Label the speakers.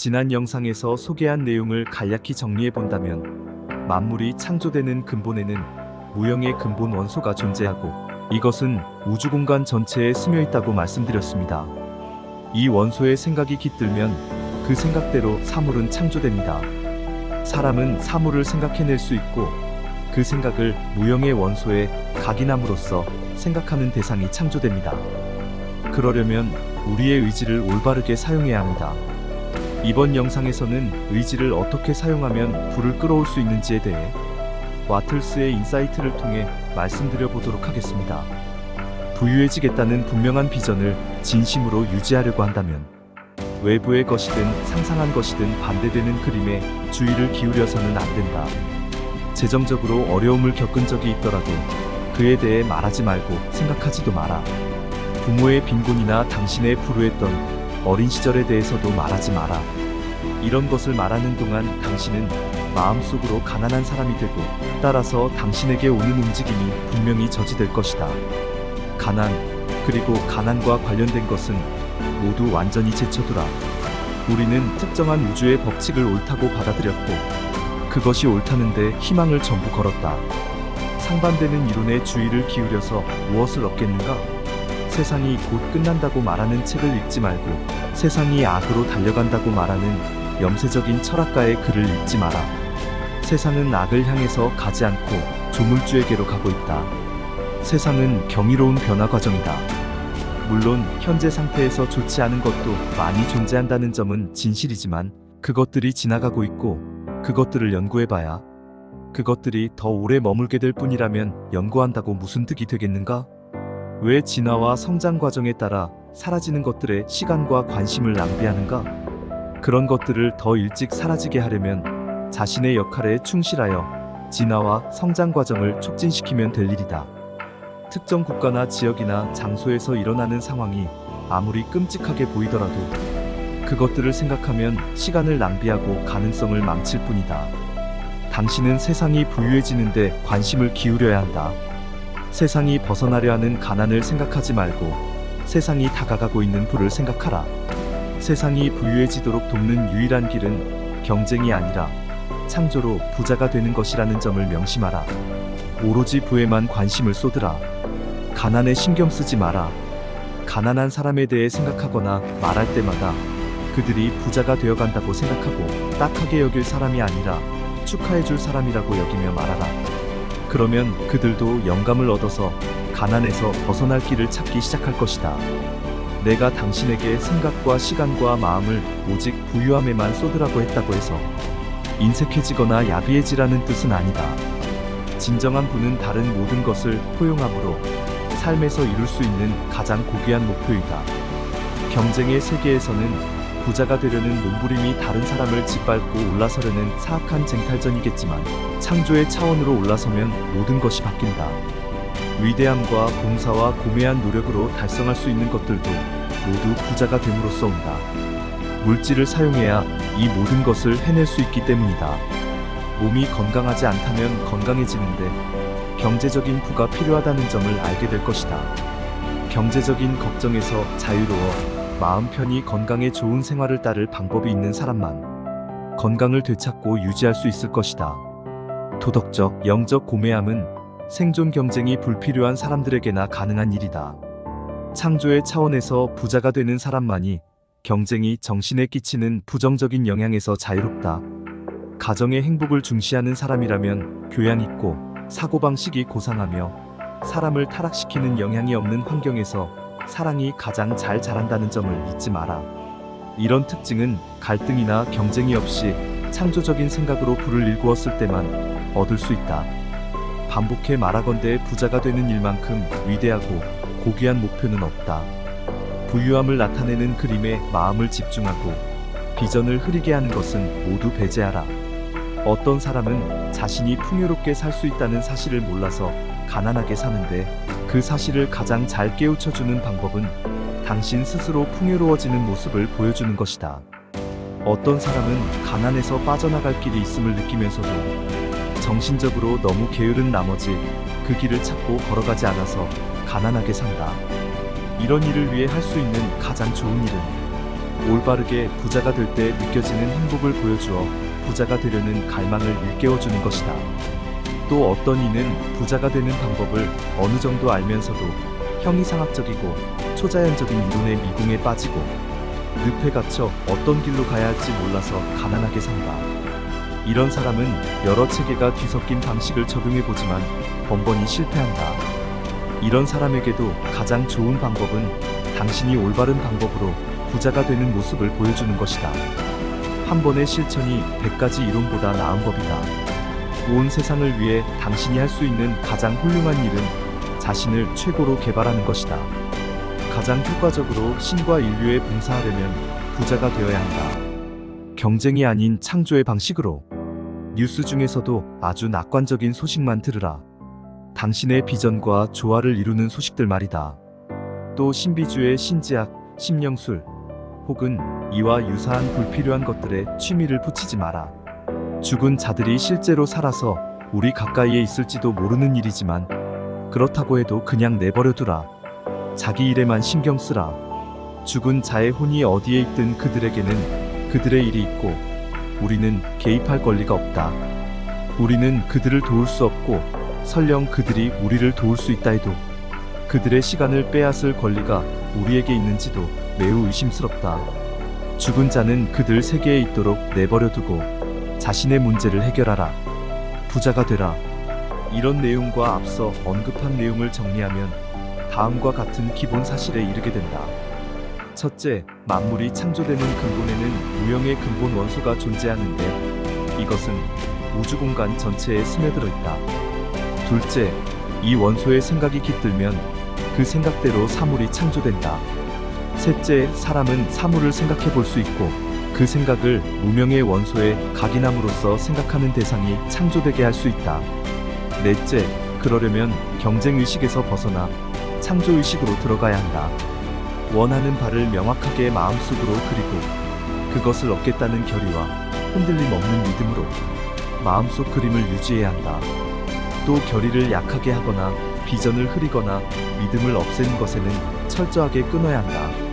Speaker 1: 지난 영상에서 소개한 내용을 간략히 정리해본다면 만물이 창조되는 근본에는 무형의 근본 원소가 존재하고 이것은 우주공간 전체에 스며있다고 말씀드렸습니다. 이 원소의 생각이 깃들면 그 생각대로 사물은 창조됩니다. 사람은 사물을 생각해낼 수 있고 그 생각을 무형의 원소에 각인함으로써 생각하는 대상이 창조됩니다. 그러려면 우리의 의지를 올바르게 사용해야 합니다. 이번 영상에서는 의지를 어떻게 사용하면 불을 끌어올 수 있는지에 대해 와틀스의 인사이트를 통해 말씀드려 보도록 하겠습니다. 부유해지겠다는 분명한 비전을 진심으로 유지하려고 한다면 외부의 것이든 상상한 것이든 반대되는 그림에 주의를 기울여서는 안 된다. 재정적으로 어려움을 겪은 적이 있더라도 그에 대해 말하지 말고 생각하지도 마라. 부모의 빈곤이나 당신의 불우했던 어린 시절에 대해서도 말하지 마라. 이런 것을 말하는 동안 당신은 마음속으로 가난한 사람이 되고 따라서 당신에게 오는 움직임이 분명히 저지될 것이다. 가난, 그리고 가난과 관련된 것은 모두 완전히 제쳐두라. 우리는 특정한 우주의 법칙을 옳다고 받아들였고 그것이 옳다는데 희망을 전부 걸었다. 상반되는 이론에 주의를 기울여서 무엇을 얻겠는가? 세상이 곧 끝난다고 말하는 책을 읽지 말고 세상이 악으로 달려간다고 말하는 염세적인 철학가의 글을 읽지 마라. 세상은 악을 향해서 가지 않고 조물주에게로 가고 있다. 세상은 경이로운 변화 과정이다. 물론 현재 상태에서 좋지 않은 것도 많이 존재한다는 점은 진실이지만 그것들이 지나가고 있고 그것들을 연구해봐야 그것들이 더 오래 머물게 될 뿐이라면 연구한다고 무슨 득이 되겠는가? 왜 진화와 성장 과정에 따라 사라지는 것들에 시간과 관심을 낭비하는가? 그런 것들을 더 일찍 사라지게 하려면 자신의 역할에 충실하여 진화와 성장 과정을 촉진시키면 될 일이다. 특정 국가나 지역이나 장소에서 일어나는 상황이 아무리 끔찍하게 보이더라도 그것들을 생각하면 시간을 낭비하고 가능성을 망칠 뿐이다. 당신은 세상이 부유해지는데 관심을 기울여야 한다. 세상이 벗어나려 하는 가난을 생각하지 말고 세상이 다가가고 있는 부를 생각하라. 세상이 부유해지도록 돕는 유일한 길은 경쟁이 아니라 창조로 부자가 되는 것이라는 점을 명심하라. 오로지 부에만 관심을 쏟으라. 가난에 신경 쓰지 마라. 가난한 사람에 대해 생각하거나 말할 때마다 그들이 부자가 되어간다고 생각하고 딱하게 여길 사람이 아니라 축하해줄 사람이라고 여기며 말하라. 그러면 그들도 영감을 얻어서 가난에서 벗어날 길을 찾기 시작할 것이다. 내가 당신에게 생각과 시간과 마음을 오직 부유함에만 쏟으라고 했다고 해서 인색해지거나 야비해지라는 뜻은 아니다. 진정한 부는 다른 모든 것을 포용함으로 삶에서 이룰 수 있는 가장 고귀한 목표이다. 경쟁의 세계에서는 부자가 되려는 몸부림이 다른 사람을 짓밟고 올라서려는 사악한 쟁탈전이겠지만 창조의 차원으로 올라서면 모든 것이 바뀐다. 위대함과 봉사와 고매한 노력으로 달성할 수 있는 것들도 모두 부자가 됨으로써 온다. 물질을 사용해야 이 모든 것을 해낼 수 있기 때문이다. 몸이 건강하지 않다면 건강해지는데 경제적인 부가 필요하다는 점을 알게 될 것이다. 경제적인 걱정에서 자유로워 마음 편히 건강에 좋은 생활을 따를 방법이 있는 사람만 건강을 되찾고 유지할 수 있을 것이다. 도덕적, 영적 고매함은 생존 경쟁이 불필요한 사람들에게나 가능한 일이다. 창조의 차원에서 부자가 되는 사람만이 경쟁이 정신에 끼치는 부정적인 영향에서 자유롭다. 가정의 행복을 중시하는 사람이라면 교양 있고 사고방식이 고상하며 사람을 타락시키는 영향이 없는 환경에서 사랑이 가장 잘 자란다는 점을 잊지 마라. 이런 특징은 갈등이나 경쟁이 없이 창조적인 생각으로 불을 일구었을 때만 얻을 수 있다. 반복해 말하건대 부자가 되는 일만큼 위대하고 고귀한 목표는 없다. 부유함을 나타내는 그림에 마음을 집중하고 비전을 흐리게 하는 것은 모두 배제하라. 어떤 사람은 자신이 풍요롭게 살 수 있다는 사실을 몰라서 가난하게 사는데 그 사실을 가장 잘 깨우쳐주는 방법은 당신 스스로 풍요로워지는 모습을 보여주는 것이다. 어떤 사람은 가난에서 빠져나갈 길이 있음을 느끼면서도 정신적으로 너무 게으른 나머지 그 길을 찾고 걸어가지 않아서 가난하게 산다. 이런 일을 위해 할 수 있는 가장 좋은 일은 올바르게 부자가 될 때 느껴지는 행복을 보여주어 부자가 되려는 갈망을 일깨워주는 것이다. 또 어떤 이는 부자가 되는 방법을 어느 정도 알면서도 형이상학적이고 초자연적인 이론의 미궁에 빠지고 늪에 갇혀 어떤 길로 가야 할지 몰라서 가난하게 산다. 이런 사람은 여러 체계가 뒤섞인 방식을 적용해보지만 번번이 실패한다. 이런 사람에게도 가장 좋은 방법은 당신이 올바른 방법으로 부자가 되는 모습을 보여주는 것이다. 한 번의 실천이 100가지 이론보다 나은 법이다. 온 세상을 위해 당신이 할 수 있는 가장 훌륭한 일은 자신을 최고로 개발하는 것이다. 가장 효과적으로 신과 인류에 봉사하려면 부자가 되어야 한다. 경쟁이 아닌 창조의 방식으로. 뉴스 중에서도 아주 낙관적인 소식만 들으라. 당신의 비전과 조화를 이루는 소식들 말이다. 또 신비주의 신지학, 심령술 혹은 이와 유사한 불필요한 것들에 취미를 붙이지 마라. 죽은 자들이 실제로 살아서 우리 가까이에 있을지도 모르는 일이지만 그렇다고 해도 그냥 내버려두라. 자기 일에만 신경 쓰라. 죽은 자의 혼이 어디에 있든 그들에게는 그들의 일이 있고 우리는 개입할 권리가 없다. 우리는 그들을 도울 수 없고 설령 그들이 우리를 도울 수 있다 해도 그들의 시간을 빼앗을 권리가 우리에게 있는지도 매우 의심스럽다. 죽은 자는 그들 세계에 있도록 내버려두고 자신의 문제를 해결하라. 부자가 되라. 이런 내용과 앞서 언급한 내용을 정리하면 다음과 같은 기본 사실에 이르게 된다. 첫째, 만물이 창조되는 근본에는 무형의 근본 원소가 존재하는데 이것은 우주 공간 전체에 스며들어 있다. 둘째, 이 원소의 생각이 깃들면 그 생각대로 사물이 창조된다. 셋째, 사람은 사물을 생각해 볼 수 있고 그 생각을 무명의 원소에 각인함으로써 생각하는 대상이 창조되게 할 수 있다. 넷째, 그러려면 경쟁의식에서 벗어나 창조의식으로 들어가야 한다. 원하는 바를 명확하게 마음속으로 그리고 그것을 얻겠다는 결의와 흔들림 없는 믿음으로 마음속 그림을 유지해야 한다. 또 결의를 약하게 하거나 비전을 흐리거나 믿음을 없애는 것에는 철저하게 끊어야 한다.